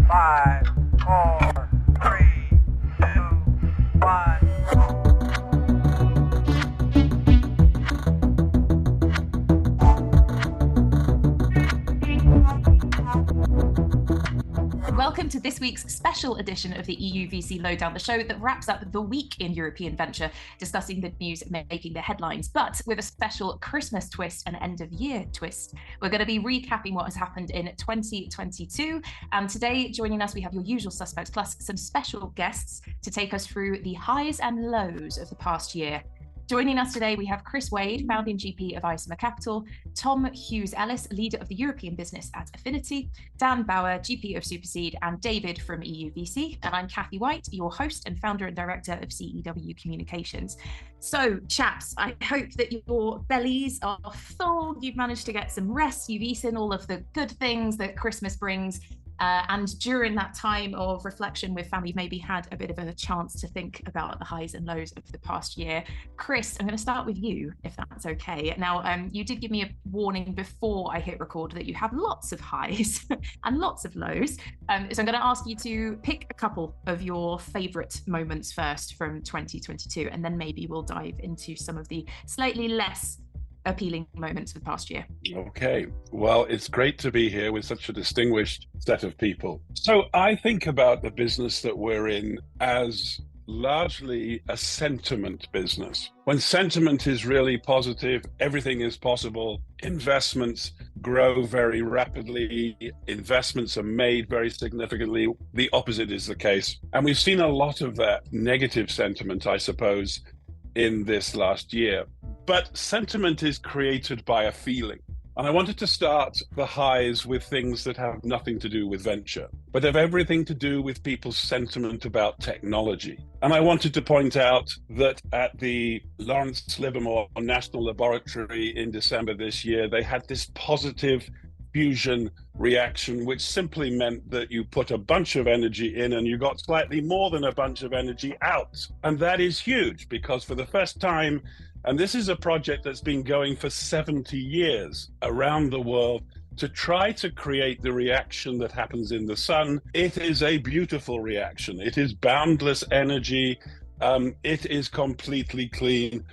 5, 4, 3, 2, 1. Welcome to this week's special edition of the EUVC Lowdown, the show that wraps up the week in European venture, discussing the news making the headlines, but with a special Christmas twist and end-of-year twist. We're going to be recapping what has happened in 2022, and today, joining us, we have your usual suspects, plus some special guests to take us through the highs and lows of the past year. Joining us today, we have Chris Wade, founding GP of Isomer Capital, Tom Hughes Ellis, leader of the European business at Affinity, Dan Bowyer, GP of SuperSeed, and David from EUVC. And I'm Cathy White, your host and founder and director of CEW Communications. So, chaps, I hope that your bellies are full. You've managed to get some rest. You've eaten all of the good things that Christmas brings. And during that time of reflection with family, maybe had a bit of a chance to think about the highs and lows of the past year. Chris, I'm going to start with you, if that's okay. Now, you did give me a warning before I hit record that you have lots of highs and lots of lows. So I'm going to ask you to pick a couple of your favourite moments first from 2022, and then maybe we'll dive into some of the slightly less appealing moments of the past year. Okay, well, it's great to be here with such a distinguished set of people. So I think about the business that we're in as largely a sentiment business. When sentiment is really positive, everything is possible. Investments grow very rapidly. Investments are made very significantly. The opposite is the case. And we've seen a lot of that negative sentiment, I suppose, in this last year. But sentiment is created by a feeling. And I wanted to start the highs with things that have nothing to do with venture, but have everything to do with people's sentiment about technology. And I wanted to point out that at the Lawrence Livermore National Laboratory in December this year, they had this positive fusion reaction, which simply meant that you put a bunch of energy in and you got slightly more than a bunch of energy out. And that is huge because for the first time, and this is a project that's been going for 70 years around the world to try to create the reaction that happens in the sun. It is a beautiful reaction. It is boundless energy. It is completely clean,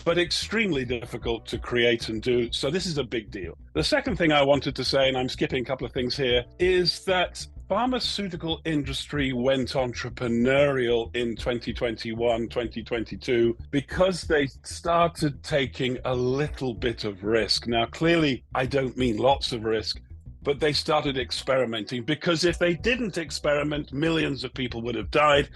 but extremely difficult to create and do. So this is a big deal. The second thing I wanted to say, and I'm skipping a couple of things here, is that pharmaceutical industry went entrepreneurial in 2021, 2022, because they started taking a little bit of risk. Now, clearly, I don't mean lots of risk, but they started experimenting, because if they didn't experiment, millions of people would have died.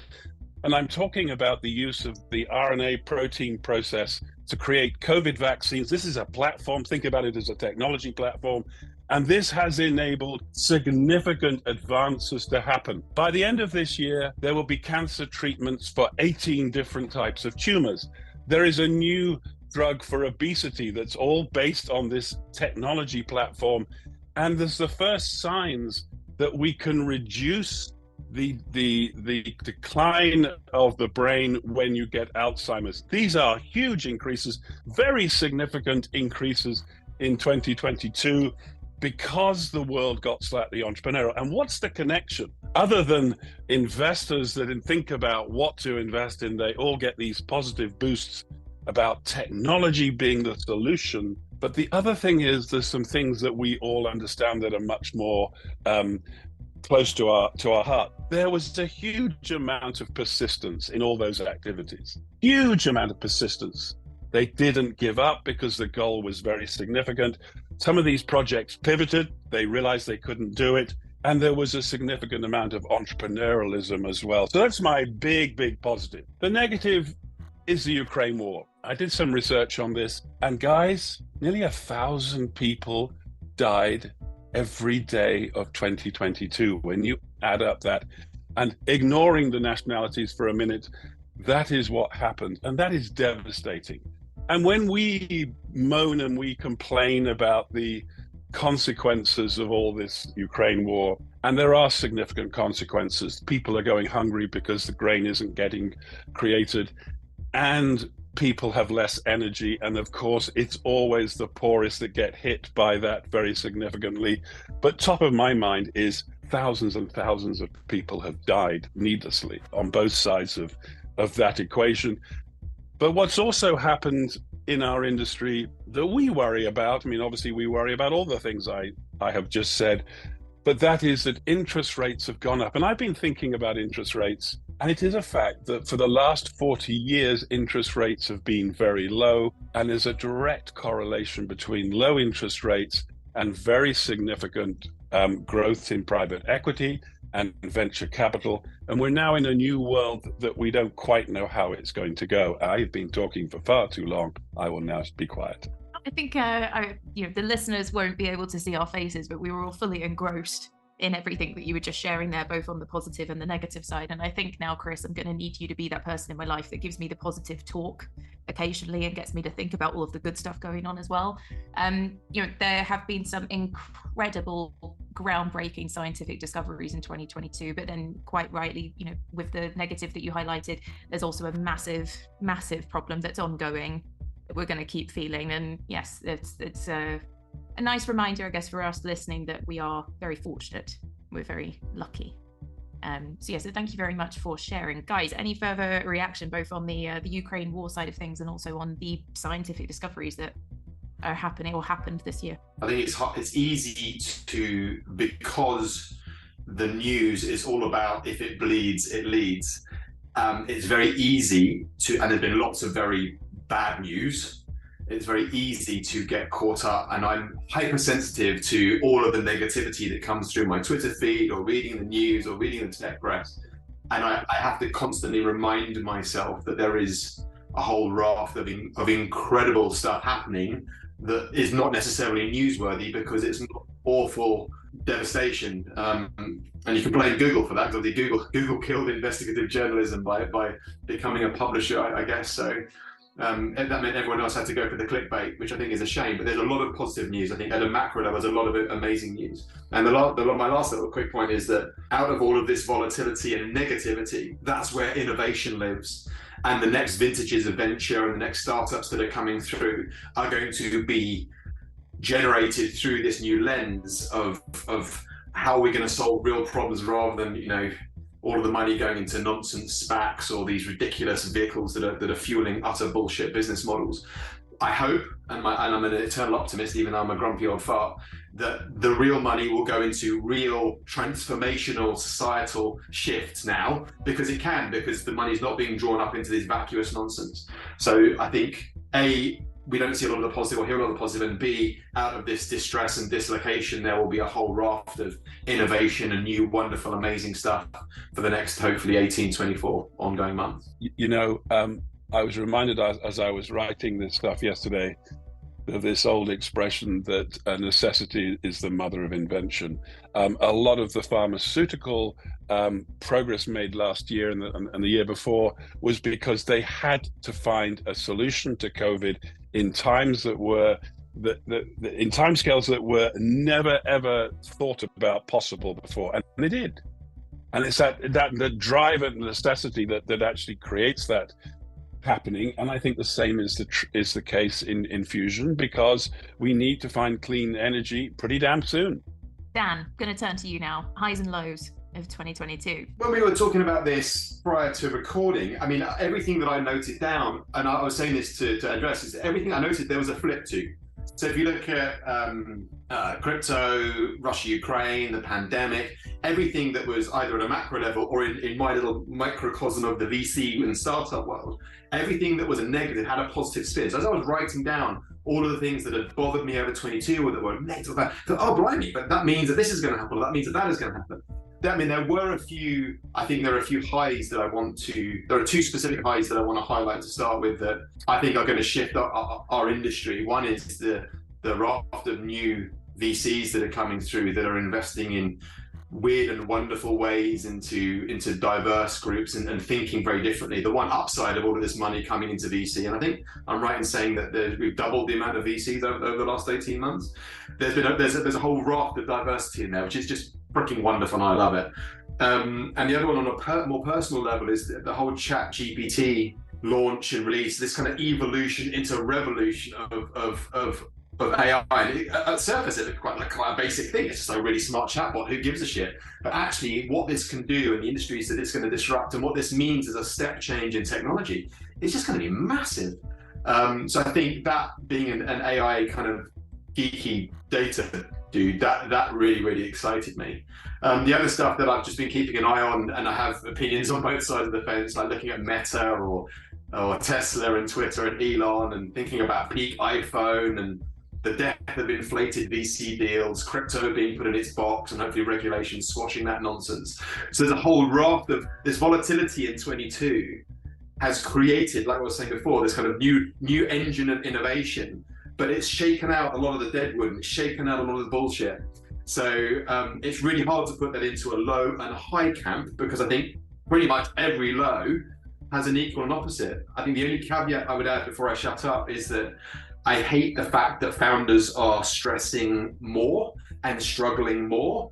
And I'm talking about the use of the RNA protein process to create COVID vaccines. This is a platform. Think about it as a technology platform. And this has enabled significant advances to happen. By the end of this year, there will be cancer treatments for 18 different types of tumors. There is a new drug for obesity that's all based on this technology platform. And there's the first signs that we can reduce the decline of the brain when you get Alzheimer's. These are huge increases, very significant increases in 2022. Because the world got slightly entrepreneurial. And what's the connection? Other than investors that think about what to invest in, they all get these positive boosts about technology being the solution. But the other thing is there's some things that we all understand that are much more close to our heart. There was a huge amount of persistence in all those activities. Huge amount of persistence. They didn't give up because the goal was very significant. Some of these projects pivoted, they realized they couldn't do it, and there was a significant amount of entrepreneurialism as well. So that's my big positive. The negative is the Ukraine war. I did some research on this, and guys, nearly 1,000 people died every day of 2022. When you add up that, and ignoring the nationalities for a minute, that is what happened, and that is devastating. And when we moan and we complain about the consequences of all this Ukraine war, and there are significant consequences, people are going hungry because the grain isn't getting created, and people have less energy. And of course, it's always the poorest that get hit by that very significantly. But top of my mind is thousands and thousands of people have died needlessly on both sides of that equation. But what's also happened in our industry that we worry about, I mean, obviously we worry about all the things I have just said, but that is that interest rates have gone up. And I've been thinking about interest rates, and it is a fact that for the last 40 years, interest rates have been very low. And there's a direct correlation between low interest rates and very significant growth in private equity and venture capital. And we're now in a new world that we don't quite know how it's going to go. I've been talking for far too long. I will now be quiet. I think the listeners won't be able to see our faces, but we were all fully engrossed in everything that you were just sharing there, both on the positive and the negative side. And I think now, Chris, I'm going to need you to be that person in my life that gives me the positive talk occasionally and gets me to think about all of the good stuff going on as well. There have been some incredible, groundbreaking scientific discoveries in 2022, but then quite rightly, with the negative that you highlighted, there's also a massive, massive problem that's ongoing that we're going to keep feeling. And yes, it's a nice reminder, I guess, for us listening that we are very fortunate. We're very lucky. So thank you very much for sharing. Guys, any further reaction both on the Ukraine war side of things and also on the scientific discoveries that are happening or happened this year? I think it's easy to, because the news is all about if it bleeds, it leads. It's very easy to, and there's been lots of very bad news. It's very easy to get caught up, and I'm hypersensitive to all of the negativity that comes through my Twitter feed or reading the news or reading the tech press. And I have to constantly remind myself that there is a whole raft of incredible stuff happening that is not necessarily newsworthy because it's not awful devastation. And you can blame Google for that, because Google killed investigative journalism by becoming a publisher, I guess. So that meant everyone else had to go for the clickbait, which I think is a shame. But there's a lot of positive news. I think at a macro level, there's a lot of amazing news. And my last little quick point is that out of all of this volatility and negativity, that's where innovation lives. And the next vintages of venture and the next startups that are coming through are going to be generated through this new lens of how we're going to solve real problems, rather than all of the money going into nonsense SPACs or these ridiculous vehicles that are fueling utter bullshit business models. I hope, and I'm an eternal optimist, even though I'm a grumpy old fart, that the real money will go into real transformational societal shifts now, because the money's not being drawn up into this vacuous nonsense. So I think, A, we don't see a lot of the positive or hear a lot of the positive, and B, out of this distress and dislocation, there will be a whole raft of innovation and new, wonderful, amazing stuff for the next, hopefully, 18, 24 ongoing months. I was reminded as I was writing this stuff yesterday of this old expression that necessity is the mother of invention. A lot of the pharmaceutical progress made last year and the year before was because they had to find a solution to COVID in times that were in timescales that were never ever thought about possible before, and they did. And it's that drive and necessity that actually creates that happening. And I think the same is the case in fusion, because we need to find clean energy pretty damn soon. Dan, going to turn to you now. Highs and lows of 2022. When we were talking about this prior to recording, I mean, everything that I noted down, and I was saying this to Andreas, is everything I noted there was a flip to. So if you look at crypto, Russia-Ukraine, the pandemic, everything that was either at a macro level or in my little microcosm of the VC and startup world, everything that was a negative had a positive spin. So as I was writing down all of the things that had bothered me over 22 or that were negative, I thought, oh, blimey, but that means that this is going to happen, or that means that is going to happen. I mean, there are a few highs that there are two specific highs that I want to highlight to start with that I think are going to shift our industry. One is the raft of new VCs that are coming through that are investing in weird and wonderful ways into diverse groups and thinking very differently. The one upside of all of this money coming into VC, and I think I'm right in saying that we've doubled the amount of VCs over the last 18 months. There's a whole raft of diversity in there, which is just freaking wonderful, and I love it. And the other one on a more personal level is the whole Chat GPT launch and release, this kind of evolution into revolution of AI. And at the surface, it looked quite a basic thing. It's just a really smart chatbot. Who gives a shit? But actually, what this can do and the industries that it's going to disrupt and what this means as a step change in technology is just going to be massive. So I think that being an AI kind of geeky data dude, that really, really excited me. The other stuff that I've just been keeping an eye on, and I have opinions on both sides of the fence, like looking at Meta or Tesla and Twitter and Elon, and thinking about peak iPhone and the death of inflated VC deals, crypto being put in its box, and hopefully regulations squashing that nonsense. So there's a whole raft of this volatility in 22 has created, like I was saying before, this kind of new engine of innovation, but it's shaken out a lot of the deadwood and it's shaken out a lot of the bullshit. So it's really hard to put that into a low and a high camp, because I think pretty much every low has an equal and opposite. I think the only caveat I would add before I shut up is that I hate the fact that founders are stressing more and struggling more,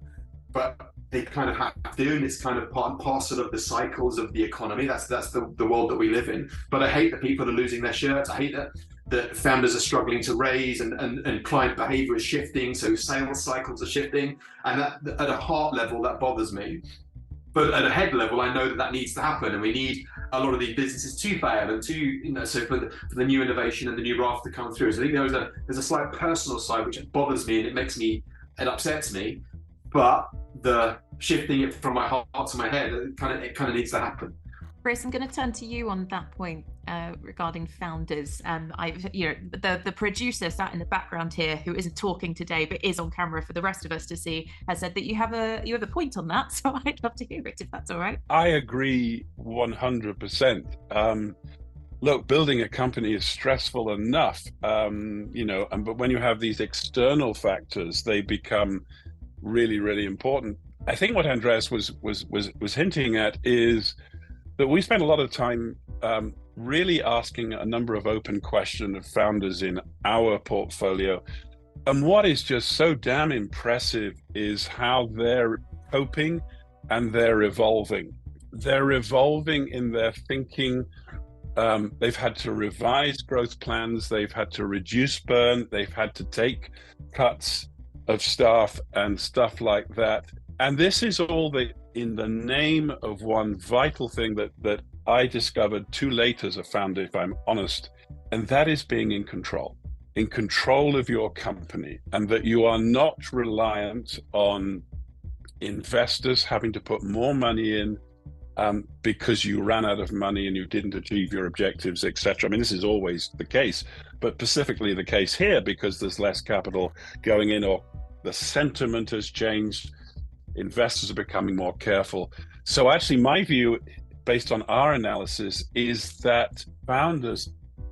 but they kind of have to, and it's kind of part and parcel of the cycles of the economy. That's the world that we live in. But I hate that people are losing their shirts. I hate that founders are struggling to raise, and client behavior is shifting, so sales cycles are shifting, and that, at a heart level, that bothers me. But at a head level, I know that needs to happen, and we need a lot of these businesses to fail and to, so for the new innovation and the new raft to come through. So I think there's a slight personal side which bothers me, and it upsets me. But the shifting it from my heart to my head, it kind of needs to happen. Chris, I'm going to turn to you on that point regarding founders. The producer sat in the background here, who isn't talking today but is on camera for the rest of us to see, has said that you have a point on that. So I'd love to hear it, if that's all right. I agree 100%. Look, building a company is stressful enough, but when you have these external factors, they become really, really important. I think what Andreas was hinting at is that we spent a lot of time really asking a number of open questions of founders in our portfolio. And what is just so damn impressive is how they're coping and they're evolving. They're evolving in their thinking. They've had to revise growth plans. They've had to reduce burn. They've had to take cuts of staff and stuff like that. And this is all in the name of one vital thing that I discovered too late as a founder, if I'm honest, and that is being in control of your company, and that you are not reliant on investors having to put more money in because you ran out of money and you didn't achieve your objectives, etc. I mean, this is always the case, but specifically the case here because there's less capital going in, or the sentiment has changed. Investors are becoming more careful. So actually, my view, based on our analysis, is that founders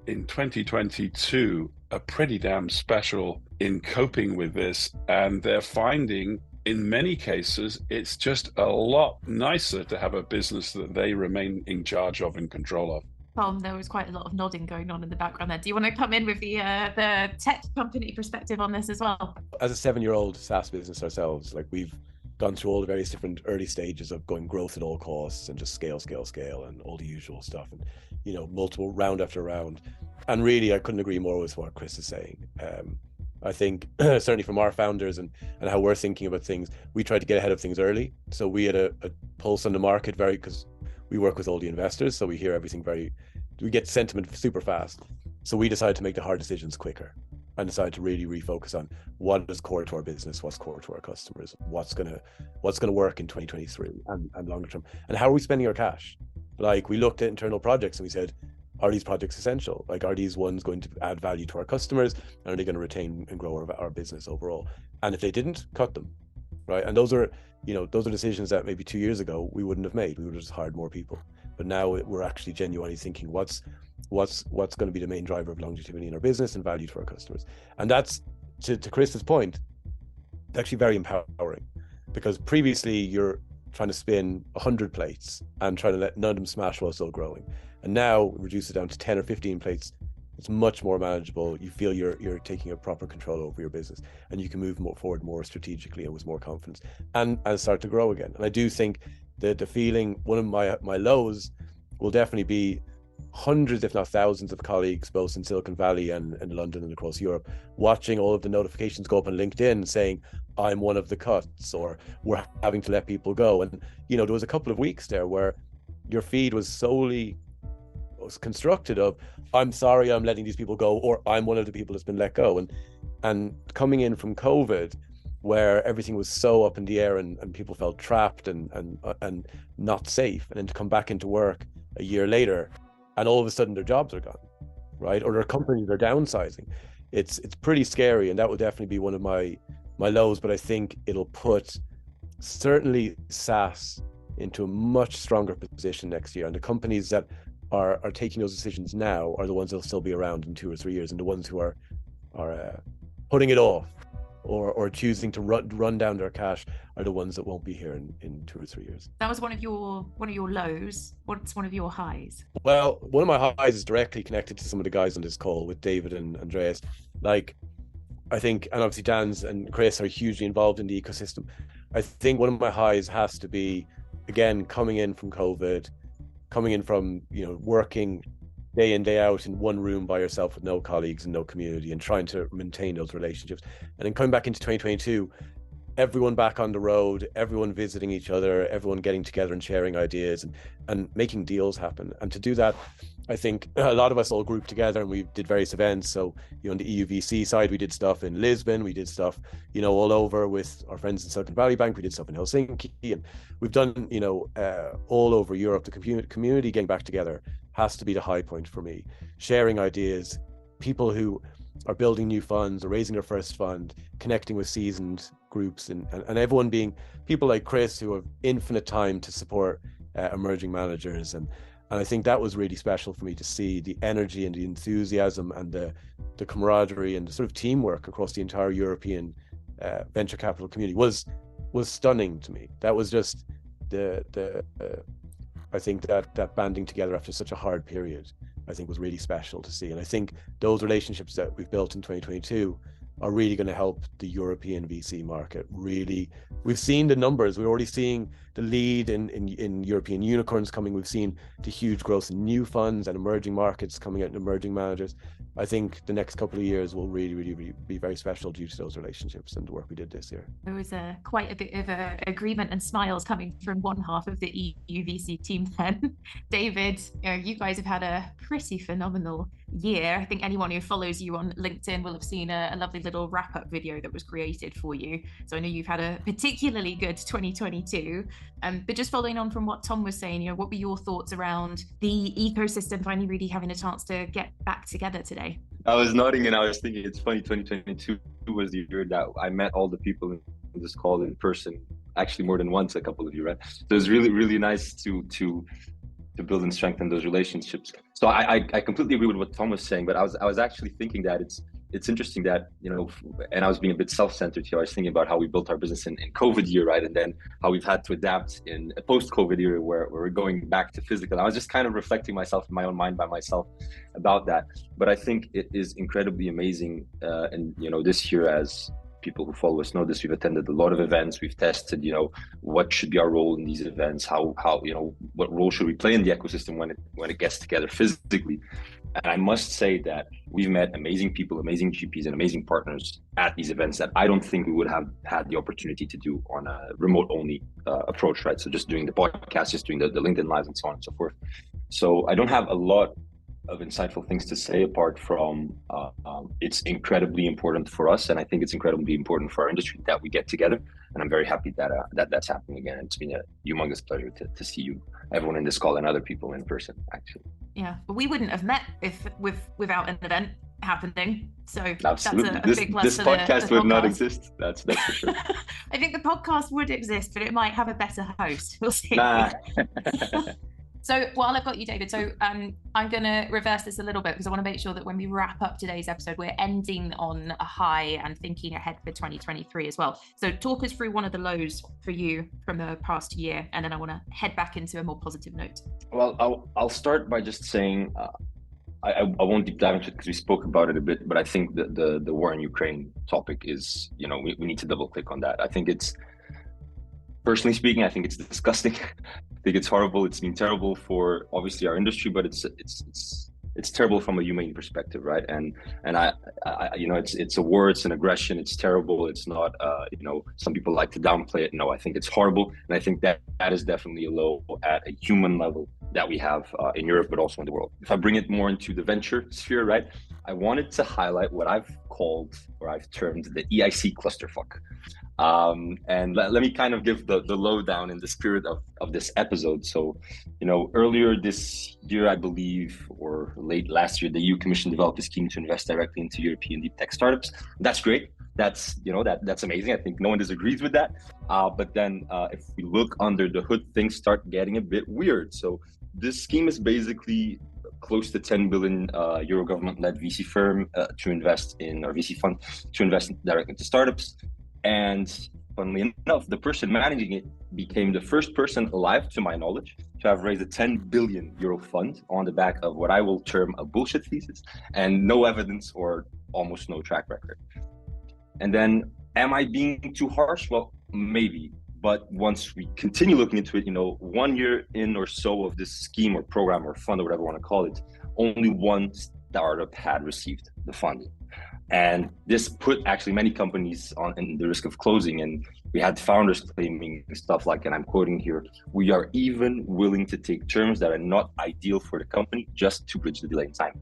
in 2022 are pretty damn special in coping with this. And they're finding, in many cases, it's just a lot nicer to have a business that they remain in charge of and control of. Holm, there was quite a lot of nodding going on in the background there. Do you want to come in with the tech company perspective on this as well? As a 7-year-old SaaS business ourselves, we've gone through all the various different early stages of going growth at all costs and just scale and all the usual stuff, and multiple round after round. And really, I couldn't agree more with what Chris is saying. I think certainly from our founders and how we're thinking about things, we tried to get ahead of things early. So we had a pulse on the market because we work with all the investors, so we hear everything we get sentiment super fast. So we decided to make the hard decisions quicker and decided to really refocus on what is core to our business, what's core to our customers, what's gonna work in 2023 and longer term, and how are we spending our cash. We looked at internal projects and we said, are these projects essential? Are these ones going to add value to our customers, and are they going to retain and grow our business overall? And if they didn't, cut them, right? And those are decisions that maybe 2 years ago we wouldn't have made. We would have just hired more people. But now we're actually genuinely thinking what's going to be the main driver of longevity in our business and value to our customers. And that's, to Chris's point, it's actually very empowering, because previously you're trying to spin 100 plates and trying to let none of them smash while still growing. And now reduce it down to 10 or 15 plates. It's much more manageable. You feel you're taking a proper control over your business, and you can move forward more strategically and with more confidence and start to grow again. And I do think that the feeling, one of my lows will definitely be hundreds, if not thousands, of colleagues, both in Silicon Valley and London and across Europe, watching all of the notifications go up on LinkedIn saying, I'm one of the cuts, or we're having to let people go. And, you know, there was a couple of weeks there where your feed was constructed of, I'm sorry, I'm letting these people go, or I'm one of the people that's been let go. And coming in from COVID, where everything was so up in the air and people felt trapped and not safe, and then to come back into work a year later, and all of a sudden their jobs are gone, right? Or their companies are downsizing. It's pretty scary, and that would definitely be one of my lows. But I think it'll put certainly SaaS into a much stronger position next year. And the companies that are taking those decisions now are the ones that'll still be around in 2 or 3 years, and the ones who are putting it off or choosing to run down their cash are the ones that won't be here in 2 or 3 years. That was one of your lows. What's one of your highs? Well, one of my highs is directly connected to some of the guys on this call with David and Andreas. Like, I think, and obviously Dan's and Chris are hugely involved in the ecosystem. I think one of my highs has to be, again, coming in from COVID, coming in from, you know, working day in, day out in one room by yourself with no colleagues and no community, and trying to maintain those relationships. And then coming back into 2022, everyone back on the road, everyone visiting each other, everyone getting together and sharing ideas and making deals happen. And to do that, I think a lot of us all grouped together and we did various events. So, you know, on the EUVC side, we did stuff in Lisbon, we did stuff, you know, all over with our friends in Silicon Valley Bank, we did stuff in Helsinki, and we've done, you know, all over Europe. The community getting back together has to be the high point for me. Sharing ideas, people who are building new funds or raising their first fund, connecting with seasoned groups, and everyone being people like Chris who have infinite time to support emerging managers. And I think that was really special for me to see the energy and the enthusiasm and the camaraderie and the sort of teamwork across the entire European venture capital community was stunning to me. That was just I think that banding together after such a hard period, I think, was really special to see. And I think those relationships that we've built in 2022 are really going to help the European VC market. Really, we've seen the numbers. We're already seeing the lead in European unicorns coming. We've seen the huge growth in new funds and emerging markets coming out in emerging managers. I think the next couple of years will really be very special due to those relationships and the work we did this year. There was quite a bit of agreement and smiles coming from one half of the EUVC team then. David, you guys have had a pretty phenomenal year. I think anyone who follows you on LinkedIn will have seen a lovely little wrap-up video that was created for you. So I know you've had a particularly good 2022. But just following on from what Tom was saying, you know, what were your thoughts around the ecosystem finally really having a chance to get back together today? I was nodding and I was thinking it's funny, 2022 was the year that I met all the people in this call in person, actually more than once, a couple of you, right? So it was really nice to build and strengthen those relationships. So I completely agree with what Tom was saying, but I was actually thinking that it's interesting that, you know, and I was being a bit self-centered here. I was thinking about how we built our business in COVID year, right? And then how we've had to adapt in a post-COVID year where we're going back to physical. I was just kind of reflecting myself in my own mind by myself about that. But I think it is incredibly amazing. And, you know, this year, as people who follow us know this, we've attended a lot of events. We've tested, you know, what should be our role in these events, how you know, what role should we play in the ecosystem when it gets together physically. And I must say that we've met amazing people, amazing GPs, and amazing partners at these events that I don't think we would have had the opportunity to do on a remote-only approach, right? So just doing the podcast, just doing the LinkedIn Lives and so on and so forth. So I don't have a lot of insightful things to say apart from it's incredibly important for us, and I think it's incredibly important for our industry that we get together. And I'm very happy that that's happening again. It's been a humongous pleasure to see you, everyone in this call, and other people in person, actually. Yeah, but we wouldn't have met without an event happening. So absolutely. That's a big plus. This podcast would not exist. That's for sure. I think the podcast would exist, but it might have a better host. We'll see. Nah. So while I've got you, David, so I'm going to reverse this a little bit because I want to make sure that when we wrap up today's episode, we're ending on a high and thinking ahead for 2023 as well. So talk us through one of the lows for you from the past year, and then I want to head back into a more positive note. Well, I'll start by just saying, I won't deep dive into it because we spoke about it a bit, but I think the war in Ukraine topic is, you know, we need to double click on that. I think it's, personally speaking, I think it's disgusting think it's horrible. It's been terrible for obviously our industry, but it's terrible from a humane perspective, right? And I you know, it's a war, it's an aggression, it's terrible. It's not, you know, some people like to downplay it. No, I think it's horrible, and I think that is definitely a low at a human level that we have in Europe, but also in the world. If I bring it more into the venture sphere, right, I wanted to highlight what I've called, or I've termed, the EIC clusterfuck. And let me kind of give the lowdown in the spirit of this episode. So, you know, earlier this year, I believe, or late last year, the EU Commission developed a scheme to invest directly into European deep tech startups. That's great. That's, you know, that's amazing. I think no one disagrees with that. But then if we look under the hood, things start getting a bit weird. So this scheme is basically close to 10 billion euro government-led VC firm to invest in, or VC fund to invest directly into startups. And funnily enough, the person managing it became the first person alive, to my knowledge, to have raised a 10 billion euro fund on the back of what I will term a bullshit thesis and no evidence or almost no track record. And then, am I being too harsh? Well, maybe. But once we continue looking into it, you know, 1 year in or so of this scheme or program or fund or whatever you want to call it, only one startup had received the funding. And this put actually many companies in the risk of closing. And we had founders claiming stuff like, and I'm quoting here, "We are even willing to take terms that are not ideal for the company just to bridge the delay in time."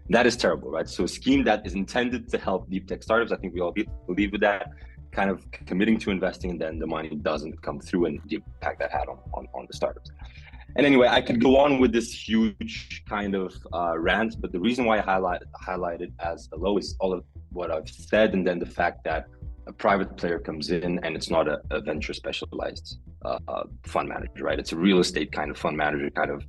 That is terrible, right? So a scheme that is intended to help deep tech startups, I think we all believe with that, kind of committing to investing, and then the money doesn't come through, and the impact that had on the startups. And anyway, I could go on with this huge kind of rant, but the reason why I highlight it as a low is all of what I've said, and then the fact that a private player comes in and it's not a venture specialized fund manager, right? It's a real estate kind of fund manager, kind of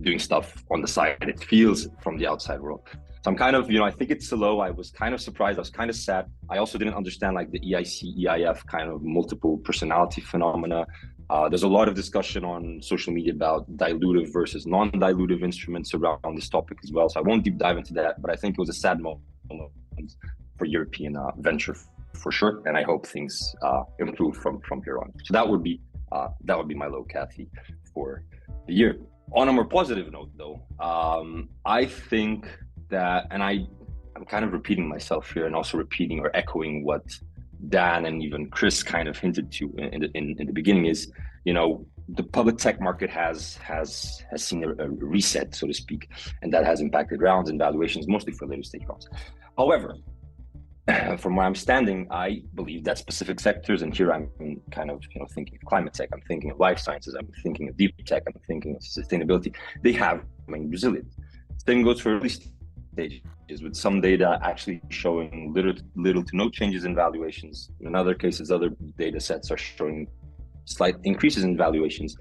doing stuff on the side. It feels from the outside world. So I'm kind of, you know, I think it's low. I was kind of surprised. I was kind of sad. I also didn't understand like the EIC, EIF kind of multiple personality phenomena. There's a lot of discussion on social media about dilutive versus non-dilutive instruments around this topic as well. So I won't deep dive into that, but I think it was a sad moment for European venture for sure. And I hope things improve from here on. So that would be my low, Cathy, for the year. On a more positive note, though, I think that, and I'm kind of repeating myself here, and also repeating or echoing what Dan and even Chris kind of hinted to in the beginning, is, you know, the public tech market has seen a reset, so to speak, and that has impacted rounds and valuations, mostly for later stage rounds. However, from where I'm standing, I believe that specific sectors, and here I'm kind of, you know, thinking of climate tech, I'm thinking of life sciences, I'm thinking of deep tech, I'm thinking of sustainability, they have remained resilient. Same goes for early stages, with some data actually showing little to no changes in valuations. In other cases, other data sets are showing slight increases in valuations.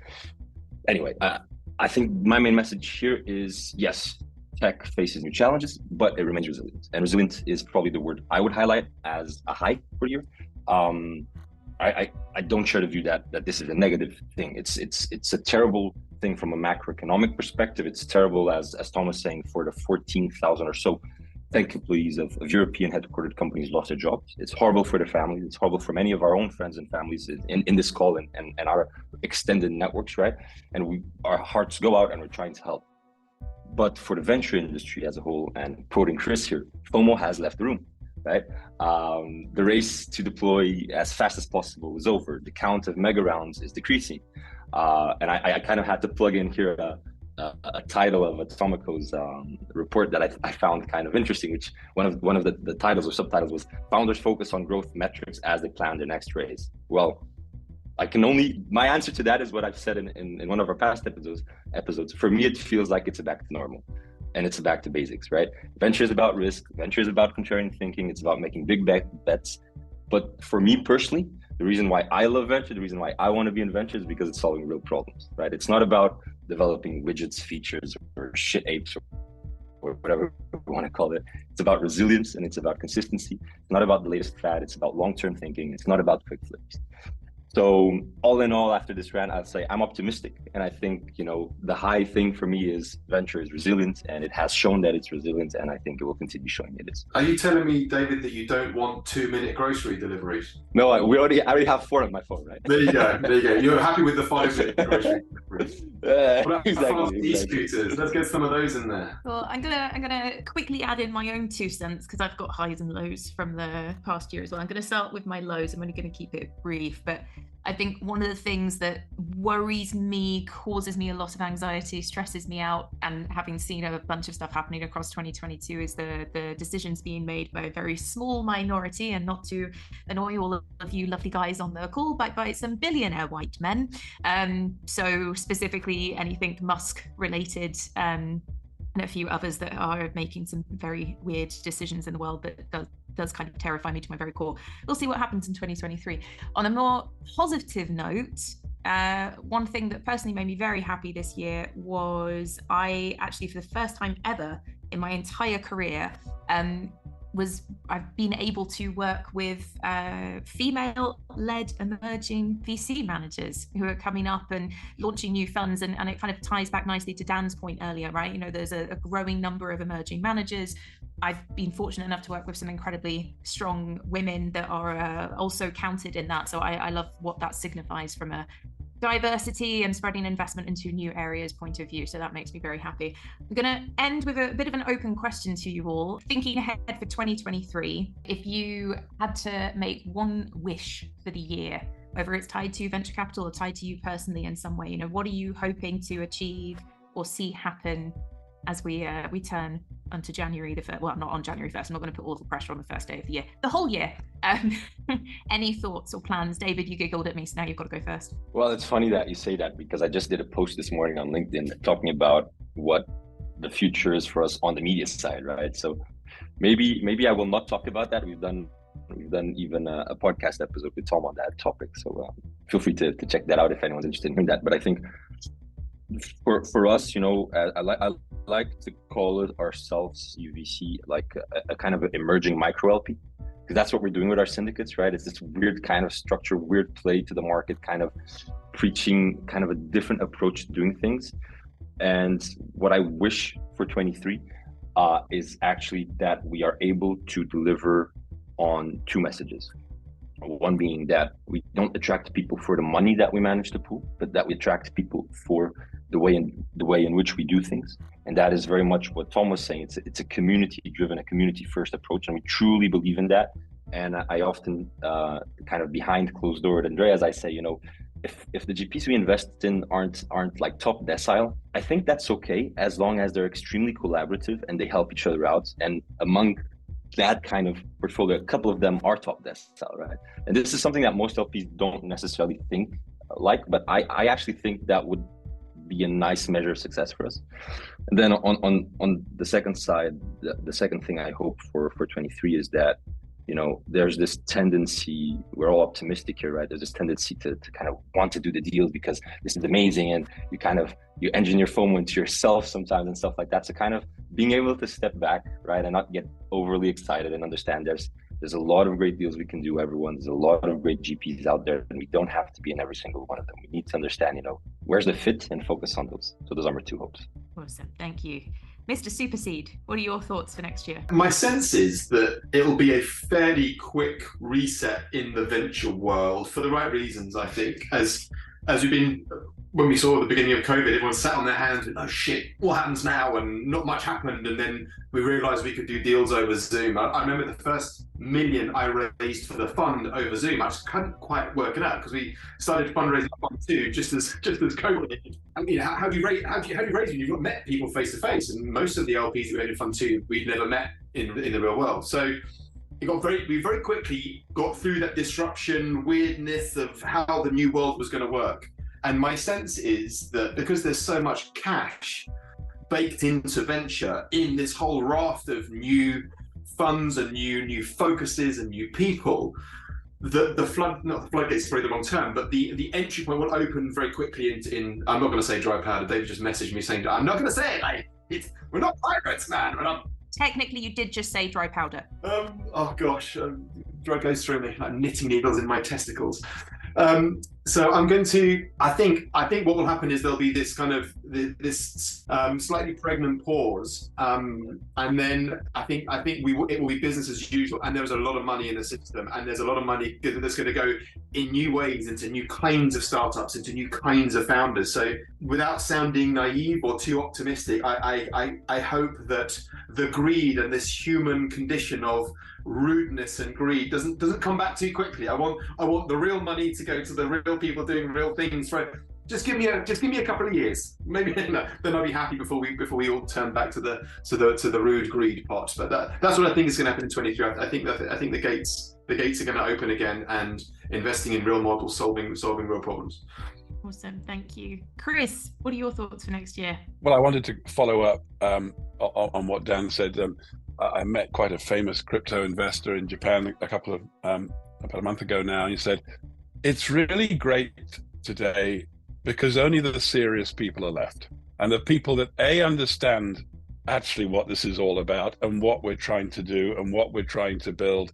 Anyway, I think my main message here is, yes, tech faces new challenges, but it remains resilient. And resilient is probably the word I would highlight as a high for you. I don't share the view that this is a negative thing. It's a terrible thing from a macroeconomic perspective. It's terrible, as Tom was saying, for the 14,000 or so tech employees of European headquartered companies lost their jobs. It's horrible for their families. It's horrible for many of our own friends and families in this call and our extended networks, right? And our hearts go out and we're trying to help. But for the venture industry as a whole, and quoting Chris here, FOMO has left the room, right? The race to deploy as fast as possible is over. The count of mega rounds is decreasing. And I kind of had to plug in here a title of Atomico's report that I found kind of interesting, which one of the titles or subtitles was "Founders Focus on Growth Metrics as They Plan Their Next Raise." Well, my answer to that is what I've said in one of our past episodes. For me, it feels like it's back to normal, and it's back to basics, right? Venture is about risk. Venture is about contrarian thinking. It's about making big bets. But for me personally, the reason why I love venture, the reason why I want to be in venture, is because it's solving real problems, right? It's not about developing widgets, features, or shit apes, or whatever we want to call it. It's about resilience, and it's about consistency. It's not about the latest fad. It's about long-term thinking. It's not about quick flips. So all in all, after this rant, I'd say I'm optimistic. And I think, the high thing for me is venture is resilient, and it has shown that it's resilient. And I think it will continue showing it is. Are you telling me, David, that you don't want 2-minute grocery deliveries? No, I already have 4 on my phone, right? There you go. You're happy with the 5-minute grocery deliveries. What about Exactly. e-scooters? Let's get some of those in there. Well, I'm gonna quickly add in my own 2 cents because I've got highs and lows from the past year as well. I'm gonna start with my lows. I'm only gonna keep it brief, but I think one of the things that worries me, causes me a lot of anxiety, stresses me out, and having seen a bunch of stuff happening across 2022 is the decisions being made by a very small minority, and not to annoy all of you lovely guys on the call, but by some billionaire white men. So specifically anything Musk related, and a few others that are making some very weird decisions in the world that does kind of terrify me to my very core. We'll see what happens in 2023. On a more positive note, one thing that personally made me very happy this year was I actually, for the first time ever in my entire career, I've been able to work with female-led emerging VC managers who are coming up and launching new funds, and it kind of ties back nicely to Dan's point earlier, right? There's a growing number of emerging managers. I've been fortunate enough to work with some incredibly strong women that are also counted in that. So I love what that signifies from a diversity and spreading investment into new areas point of view. So that makes me very happy. I'm going to end with a bit of an open question to you all. Thinking ahead for 2023, if you had to make one wish for the year, whether it's tied to venture capital or tied to you personally in some way, what are you hoping to achieve or see happen as we turn onto January the 1st? Well, not on January 1st. I'm not going to put all the pressure on the first day of the year. The whole year. Any thoughts or plans? David, you giggled at me, so now you've got to go first. Well, it's funny that you say that, because I just did a post this morning on LinkedIn talking about what the future is for us on the media side, right? So maybe I will not talk about that. We've done even a podcast episode with Tom on that topic. So feel free to check that out if anyone's interested in that. But I think for us, I like to call it ourselves EUVC, like a kind of an emerging micro LP, because that's what we're doing with our syndicates, right? It's this weird kind of structure, weird play to the market, kind of preaching kind of a different approach to doing things. And what I wish for 23 is actually that we are able to deliver on 2 messages. One being that we don't attract people for the money that we manage to pool, but that we attract people for the way in which we do things. And that is very much what Tom was saying. It's a community-driven, a community-first approach, and we truly believe in that. And I often kind of behind closed door with Andreas, I say, if the GPs we invest in aren't like top decile, I think that's okay, as long as they're extremely collaborative and they help each other out. And among that kind of portfolio, a couple of them are top decile, right? And this is something that most LPs don't necessarily think like, but I actually think that would be a nice measure of success for us. And then on the second side, the second thing I hope for 23 is that, there's this tendency, we're all optimistic here, right? There's this tendency to kind of want to do the deals because this is amazing, and you engineer FOMO into yourself sometimes and stuff like that. So kind of being able to step back, right, and not get overly excited and understand there's a lot of great deals we can do, everyone. There's a lot of great GPs out there, and we don't have to be in every single one of them. We need to understand, where's the fit and focus on those. So those are my 2 hopes. Awesome. Thank you. Mr. SuperSeed, what are your thoughts for next year? My sense is that it'll be a fairly quick reset in the venture world for the right reasons, I think. As we've been, when we saw at the beginning of COVID, everyone sat on their hands with, oh shit, what happens now? And not much happened. And then we realized we could do deals over Zoom. I remember the first $1 million I raised for the fund over Zoom. I just couldn't quite work it out because we started fundraising fund 2 just as COVID hit. And, how do you raise when you've not met people face to face? And most of the LPs that we had in fund 2, we'd never met in the real world. So we very quickly got through that disruption, weirdness of how the new world was going to work. And my sense is that because there's so much cash baked into venture in this whole raft of new funds and new focuses and new people, the floodgates is probably the wrong term, but the entry point will open very quickly in I'm not going to say dry powder. David just messaged me saying, I'm not going to say it. We're not pirates, man. Technically, you did just say dry powder. Oh gosh, drug goes through me like knitting needles in my testicles. So I'm going to. I think what will happen is there'll be this kind of this slightly pregnant pause, and then I think it will be business as usual. And there's a lot of money in the system, and there's a lot of money that's going to go in new ways into new kinds of startups, into new kinds of founders. So without sounding naive or too optimistic, I hope that the greed and this human condition of rudeness and greed doesn't come back too quickly. I want the real money to go to the real people doing real things. Just give me a couple of years. Maybe then I'll be happy before we all turn back to the rude greed pot. But that's what I think is going to happen in 23. I think the gates are going to open again, and investing in real models, solving real problems. Awesome, thank you. Chris, what are your thoughts for next year? Well, I wanted to follow up on what Dan said. I met quite a famous crypto investor in Japan about a month ago now. And he said, it's really great today because only the serious people are left. And the people that understand actually what this is all about and what we're trying to do and what we're trying to build.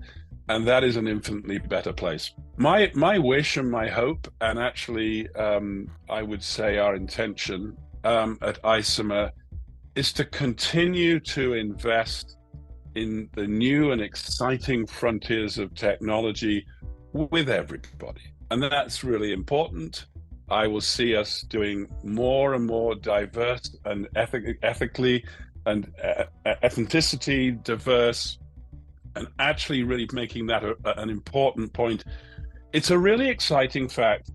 And that is an infinitely better place. My wish and my hope, and actually I would say our intention at Isomer, is to continue to invest in the new and exciting frontiers of technology with everybody. And that's really important. I will see us doing more and more diverse and ethically and ethnicity diverse, and actually really making that an important point. It's a really exciting fact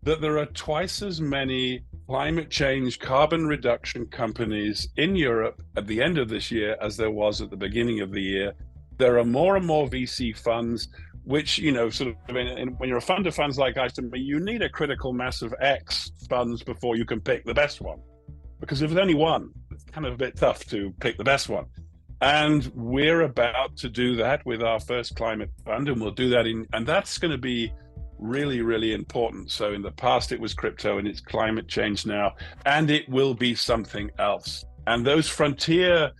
that there are twice as many climate change carbon reduction companies in Europe at the end of this year as there was at the beginning of the year. There are more and more VC funds, which, sort of, when you're a fund of funds like Isomer, you need a critical mass of X funds before you can pick the best one. Because if there's only one, it's kind of a bit tough to pick the best one. And we're about to do that with our first climate fund, and we'll do that and that's going to be really, really important. So in the past it was crypto, and it's climate change now, and it will be something else. And those frontier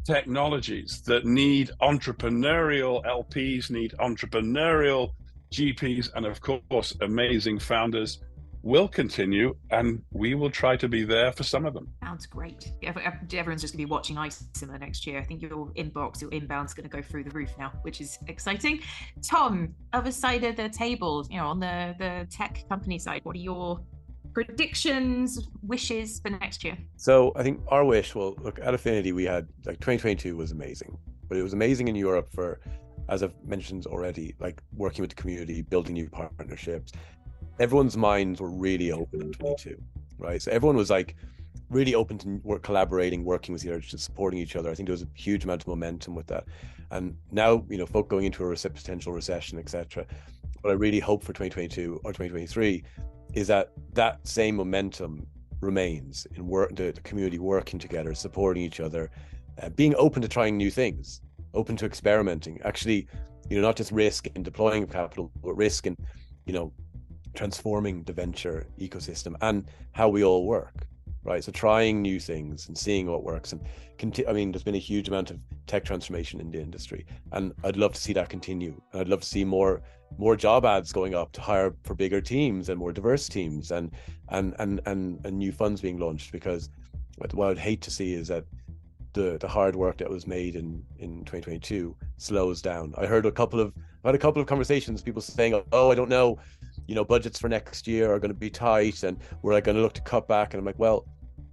technologies that need entrepreneurial LPs, need entrepreneurial GPs, and of course amazing founders will continue, and we will try to be there for some of them. Sounds great. Everyone's just going to be watching Isomer next year. I think your inbound's going to go through the roof now, which is exciting. Tom, other side of the table, on the tech company side, what are your predictions, wishes for next year? So I think our wish, well, look, at Affinity, we had 2022 was amazing, but it was amazing in Europe for, as I've mentioned already, working with the community, building new partnerships. Everyone's minds were really open in 22, right? So everyone was really open to collaborating, working with each other, just supporting each other. I think there was a huge amount of momentum with that. And now, folk going into a potential recession, etc. What I really hope for 2022 or 2023 is that same momentum remains in the community working together, supporting each other, being open to trying new things, open to experimenting. Actually, not just risk in deploying capital, but risk in, transforming the venture ecosystem and how we all work, right? So trying new things and seeing what works. And there's been a huge amount of tech transformation in the industry, and I'd love to see that continue. And I'd love to see more job ads going up to hire for bigger teams and more diverse teams, and new funds being launched. Because what I'd hate to see is that the hard work that was made in 2022 slows down. I had a couple of conversations, people saying, oh, I don't know, budgets for next year are going to be tight and we're going to look to cut back. And I'm like, well,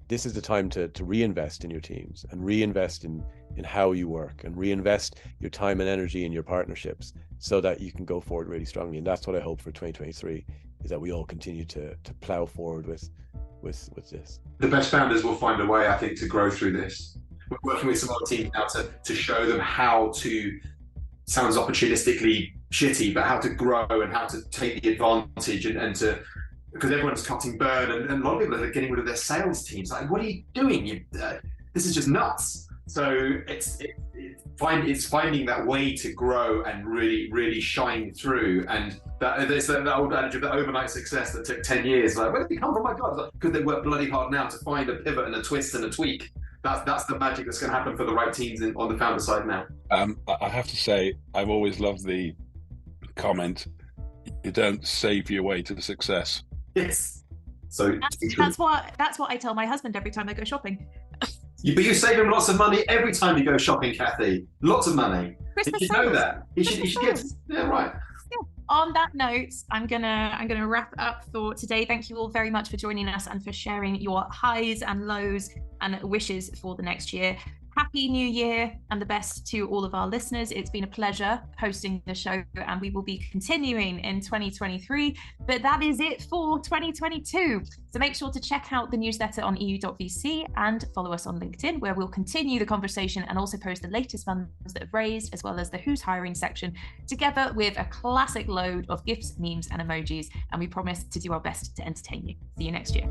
this is the time to reinvest in your teams and reinvest in how you work and reinvest your time and energy in your partnerships so that you can go forward really strongly. And that's what I hope for 2023, is that we all continue to plow forward with this. The best founders will find a way, I think, to grow through this. We're working with some other teams now to show them how to, sounds opportunistically shitty, but how to grow and how to take the advantage and to, because everyone's cutting burn and a lot of people are getting rid of their sales teams. Like, what are you doing? This is just nuts. So it's finding that way to grow and really, really shine through. And there's that old adage of the overnight success that took 10 years. Like, where did it come from? My God, because they work bloody hard now to find a pivot and a twist and a tweak. That's the magic that's going to happen for the right teams on the founder side now. I have to say, I've always loved the comment, You don't save your way to success. Yes. So That's what I tell my husband every time I go shopping. but you save him lots of money every time you go shopping, Cathy. Lots of money. Christmas He should know sales. that. He should get. Yeah, right. On that note, I'm gonna wrap up for today. Thank you all very much for joining us and for sharing your highs and lows and wishes for the next year. Happy New Year and the best to all of our listeners. It's been a pleasure hosting the show, and we will be continuing in 2023. But that is it for 2022. So make sure to check out the newsletter on EU.VC and follow us on LinkedIn, where we'll continue the conversation and also post the latest funds that have raised, as well as the Who's Hiring section, together with a classic load of GIFs, memes, and emojis. And we promise to do our best to entertain you. See you next year.